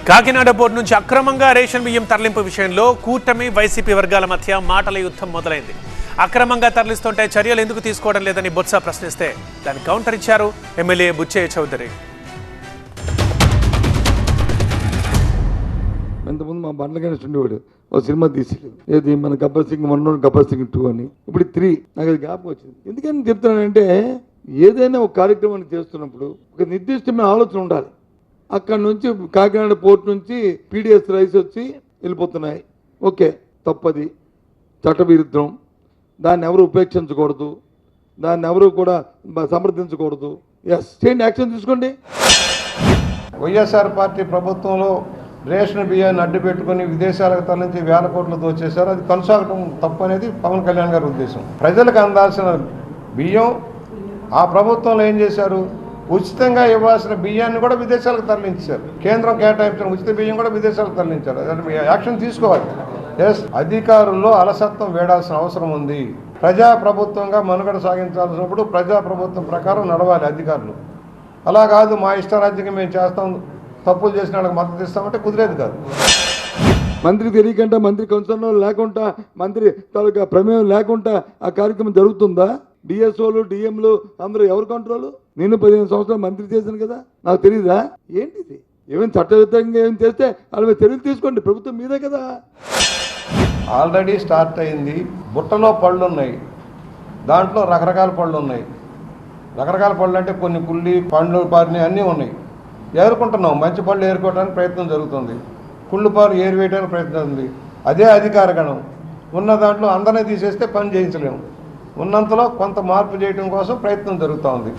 Kakinada board నుంచి అక్రమంగా ration బియ్యం తరలింపు విషయంలో కూటమి వైసీపీ వర్గాల మధ్య మాటల యుద్ధం మొదలైంది. అక్రమంగా తరలిస్తుంటే చర్యలు ఎందుకు తీసుకోవడం లేదని బొత్స ప్రశ్నిస్తే దాన్ని కౌంటర్ ఇచ్చారు ఎమ్మెల్యే బుచ్చయ్య చౌదరి. ఇంతకుముందు మా బండ్ల గణేష్ ఉండేవాడు ఒక సినిమా తీసి ఏది మన గబ్బర్ సింగ్ 1 గబ్బర్ సింగ్ 2 అని, ఇప్పుడు 3 నాకు అది జ్ఞాపకం వచ్చింది. ఎందుకని చెప్తున్నానంటే ఏదైనా ఒక కార్యక్రమాన్ని చేస్తున్నప్పుడు ఒక నిర్దిష్టమైన ఆలోచన ఉండాలి. అక్కడ నుంచి కాకినాడ పోర్ట్ నుంచి పీడిఎస్ రైస్ వచ్చి వెళ్ళిపోతున్నాయి. ఓకే, తప్పది, చట్టవిరుద్ధం, దాన్ని ఎవరు ఉపేక్షించకూడదు, దాన్ని ఎవరు కూడా సమర్థించకూడదు. ఎస్, చేయండి, యాక్షన్ తీసుకోండి. వైఎస్ఆర్ పార్టీ ప్రభుత్వంలో రేషన్ బియ్యాన్ని అడ్డు పెట్టుకుని విదేశాలకు తరలించి వేల కోట్లు దోచేశారు. అది కొనసాగడం తప్పు అనేది పవన్ కళ్యాణ్ గారి ఉద్దేశం. ప్రజలకు అందాల్సిన బియ్యం ఆ ప్రభుత్వంలో ఏం చేశారు? ఉచితంగా ఇవ్వాల్సిన బియ్యాన్ని కూడా విదేశాలకు తరలించారు. కేంద్రం కేటాయించిన ఉచిత బియ్యం కూడా విదేశాలకు తరలించారు. యాక్షన్ తీసుకోవాలి. ఎస్, అధికారుల్లో అలసత్వం వేడాల్సిన అవసరం ఉంది. ప్రజాప్రభుత్వంగా మనుగడ సాగించాల్సినప్పుడు ప్రజాప్రభుత్వం ప్రకారం నడవాలి అధికారులు. అలా కాదు మా ఇష్టరాజ్యంగా మేము చేస్తాం, తప్పులు చేసిన వాళ్ళకి మద్దతు ఇస్తామంటే కుదిరేది కాదు. మంత్రి తెలియకుండా, మంత్రి కన్సర్న్ లేకుండా, మంత్రి తాలూకా ప్రమేయం లేకుండా ఆ కార్యక్రమం జరుగుతుందా? డిఎస్ఓలు, డిఎంలు అందరూ ఎవరు కంట్రోలు? నేను 15 సంవత్సరాలు మంత్రి చేశాను కదా, నాకు తెలియదా? ఏంటిది? ఏమైనా చట్టవిరుద్ధంగా ఏం చేస్తే వాళ్ళ మీద చర్యలు తీసుకోండి, ప్రభుత్వం మీదే కదా. ఆల్రెడీ స్టార్ట్ అయింది. బుట్టలో పళ్ళు ఉన్నాయి, దాంట్లో రకరకాల పళ్ళు ఉన్నాయి. రకరకాల పళ్ళు అంటే కొన్ని కుళ్ళి పండ్లు పారిని అన్నీ ఉన్నాయి. ఏరుకుంటున్నాం, మంచి పళ్ళు ఏరుకోవడానికి ప్రయత్నం జరుగుతుంది, కుళ్ళు పాలు ఏరివేయడానికి ప్రయత్నం ఉంది. అదే అధికార గణం ఉన్న దాంట్లో అందరినీ తీసేస్తే పని చేయించలేము. ఉన్నంతలో కొంత మార్పు చేయడం కోసం ప్రయత్నం జరుగుతూ ఉంది.